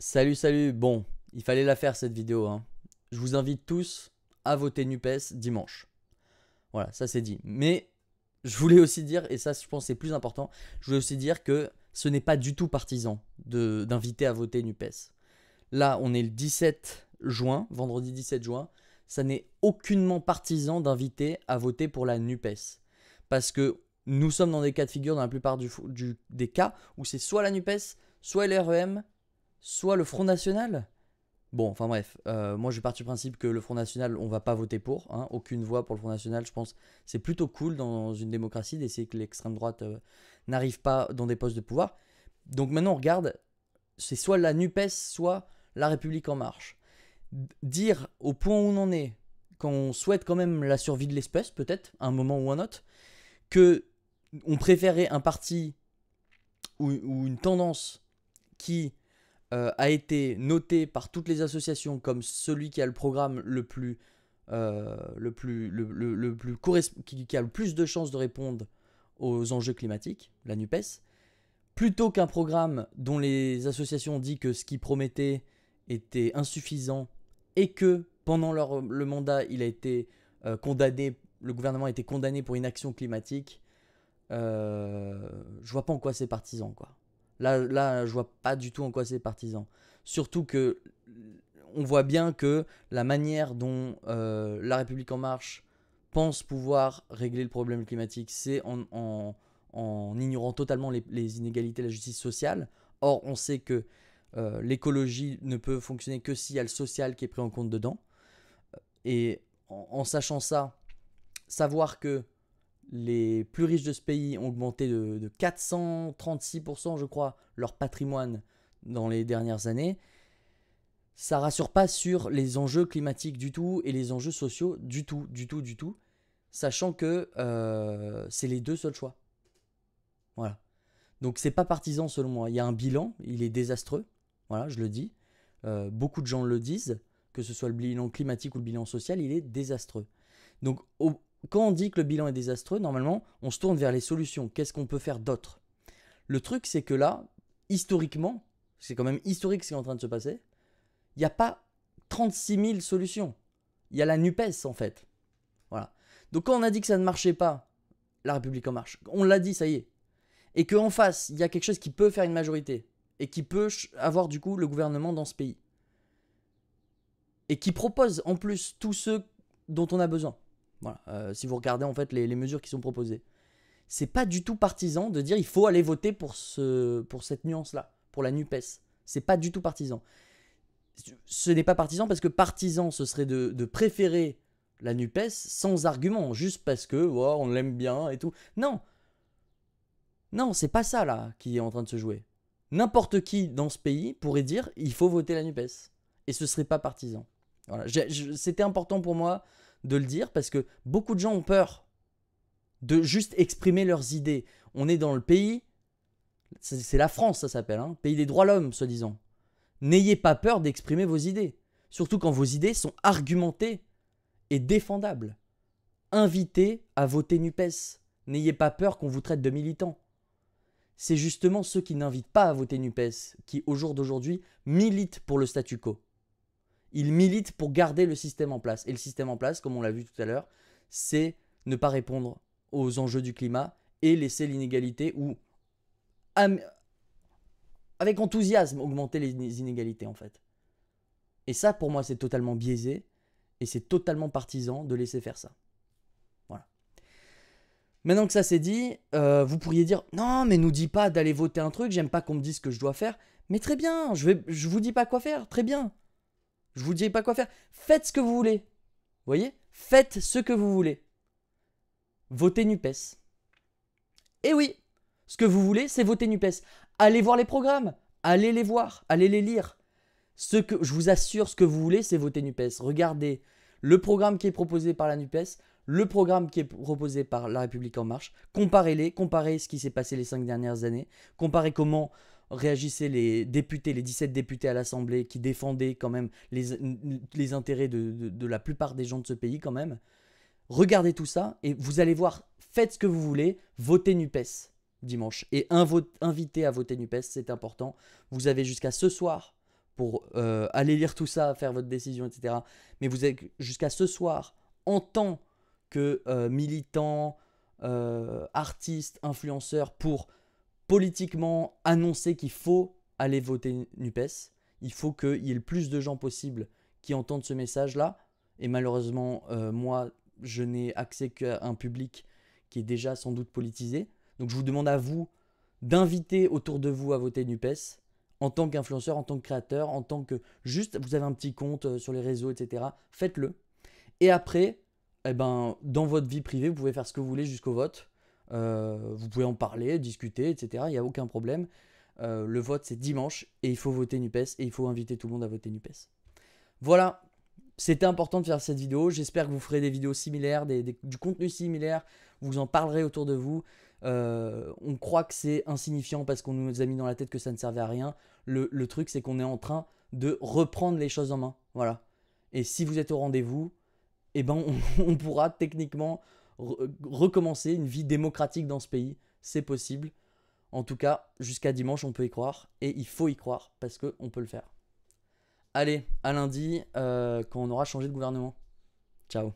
Salut, salut. Bon, il fallait la faire cette vidéo, hein. Je vous invite tous à voter NUPES dimanche. Voilà, ça c'est dit. Mais je voulais aussi dire, et ça je pense c'est plus important, je voulais aussi dire que ce n'est pas du tout partisan d'inviter à voter NUPES. Là, on est le 17 juin, vendredi 17 juin. Ça n'est aucunement partisan d'inviter à voter pour la NUPES. Parce que nous sommes dans des cas de figure, dans la plupart des cas, où c'est soit la NUPES, soit LREM, soit le Front National. Bon, enfin bref, moi je pars du principe que le Front National, on va pas voter pour, hein, aucune voix pour le Front National. Je pense c'est plutôt cool dans une démocratie d'essayer que l'extrême droite n'arrive pas dans des postes de pouvoir. Donc maintenant on regarde, c'est soit la NUPES, soit la République en marche. Dire au point où on en est, quand on souhaite quand même la survie de l'espèce, peut-être, à un moment ou un autre, que on préférait un parti ou une tendance qui a été noté par toutes les associations comme celui qui a le programme le plus, qui a le plus de chances de répondre aux enjeux climatiques, la NUPES, plutôt qu'un programme dont les associations ont dit que ce qu'ils promettaient était insuffisant et que pendant le mandat, il a été condamné, le gouvernement a été condamné pour inaction climatique. Je vois pas en quoi c'est partisan, quoi. Là, je vois pas du tout en quoi c'est partisan. Surtout que on voit bien que la manière dont La République En Marche pense pouvoir régler le problème climatique, c'est en ignorant totalement les inégalités, la justice sociale. Or, on sait que l'écologie ne peut fonctionner que s'il y a le social qui est pris en compte dedans. Et en sachant ça, savoir que les plus riches de ce pays ont augmenté de 436%, je crois, leur patrimoine dans les dernières années. Ça rassure pas sur les enjeux climatiques du tout et les enjeux sociaux du tout, du tout. Sachant que c'est les deux seuls choix. Voilà. Donc c'est pas partisan selon moi. Il y a un bilan, il est désastreux. Voilà, je le dis. Beaucoup de gens le disent, que ce soit le bilan climatique ou le bilan social, il est désastreux. Donc quand on dit que le bilan est désastreux, normalement, on se tourne vers les solutions. Qu'est-ce qu'on peut faire d'autre? Le truc, c'est que là, historiquement, c'est quand même historique ce qui est en train de se passer, il n'y a pas 36 000 solutions. Il y a la NUPES, en fait. Voilà. Donc quand on a dit que ça ne marchait pas, la République En Marche, on l'a dit, ça y est. Et qu'en face, il y a quelque chose qui peut faire une majorité et qui peut avoir du coup le gouvernement dans ce pays. Et qui propose en plus tous ceux dont on a besoin. Voilà, si vous regardez en fait les mesures qui sont proposées. C'est pas du tout partisan de dire il faut aller voter pour cette nuance-là, pour la NUPES. C'est pas du tout partisan. Ce n'est pas partisan parce que partisan, ce serait de préférer la NUPES sans argument, juste parce que oh, on l'aime bien et tout. Non, non, c'est pas ça là qui est en train de se jouer. N'importe qui dans ce pays pourrait dire il faut voter la NUPES. Et ce serait pas partisan. Voilà. C'était important pour moi de le dire parce que beaucoup de gens ont peur de juste exprimer leurs idées. On est dans le pays, c'est la France ça s'appelle, hein, pays des droits de l'homme soi-disant. N'ayez pas peur d'exprimer vos idées. Surtout quand vos idées sont argumentées et défendables. Invitez à voter NUPES. N'ayez pas peur qu'on vous traite de militants. C'est justement ceux qui n'invitent pas à voter NUPES qui, au jour d'aujourd'hui, militent pour le statu quo. Ils militent pour garder le système en place. Et le système en place, comme on l'a vu tout à l'heure, c'est ne pas répondre aux enjeux du climat et laisser l'inégalité ou, avec enthousiasme, augmenter les inégalités en fait. Et ça, pour moi, c'est totalement biaisé et c'est totalement partisan de laisser faire ça. Voilà. Maintenant que ça c'est dit, vous pourriez dire non, mais nous dis pas d'aller voter un truc, j'aime pas qu'on me dise ce que je dois faire. Mais très bien, je vous dis pas quoi faire, très bien. Je vous dis pas quoi faire. Faites ce que vous voulez. Vous voyez? Faites ce que vous voulez. Votez NUPES. Et oui, ce que vous voulez, c'est voter NUPES. Allez voir les programmes. Allez les voir. Allez les lire. Je vous assure, ce que vous voulez, c'est voter NUPES. Regardez le programme qui est proposé par la NUPES, le programme qui est proposé par La République En Marche. Comparez-les. Comparez ce qui s'est passé les 5 dernières années. Comparez comment réagissaient les députés, les 17 députés à l'Assemblée qui défendaient quand même les intérêts de la plupart des gens de ce pays quand même. Regardez tout ça et vous allez voir, faites ce que vous voulez, votez NUPES dimanche. Et invitez à voter NUPES, c'est important. Vous avez jusqu'à ce soir pour aller lire tout ça, faire votre décision, etc. Mais vous êtes jusqu'à ce soir, en tant que militant, artiste, influenceur, pour politiquement annoncer qu'il faut aller voter NUPES. Il faut qu'il y ait le plus de gens possible qui entendent ce message-là. Et malheureusement, moi, je n'ai accès qu'à un public qui est déjà sans doute politisé. Donc je vous demande à vous d'inviter autour de vous à voter NUPES en tant qu'influenceur, en tant que créateur, en tant que juste, vous avez un petit compte sur les réseaux, etc. Faites-le. Et après, eh ben, dans votre vie privée, vous pouvez faire ce que vous voulez jusqu'au vote. Vous pouvez en parler, discuter, etc. Il n'y a aucun problème. Le vote, c'est dimanche et il faut voter NUPES et il faut inviter tout le monde à voter NUPES. Voilà, c'était important de faire cette vidéo. J'espère que vous ferez des vidéos similaires, du contenu similaire. Vous en parlerez autour de vous. On croit que c'est insignifiant parce qu'on nous a mis dans la tête que ça ne servait à rien. Le truc, c'est qu'on est en train de reprendre les choses en main. Voilà. Et si vous êtes au rendez-vous, eh ben, on pourra techniquement recommencer une vie démocratique dans ce pays. C'est possible. En tout cas, jusqu'à dimanche, on peut y croire. Et il faut y croire parce qu'on peut le faire. Allez, à lundi, quand on aura changé de gouvernement. Ciao.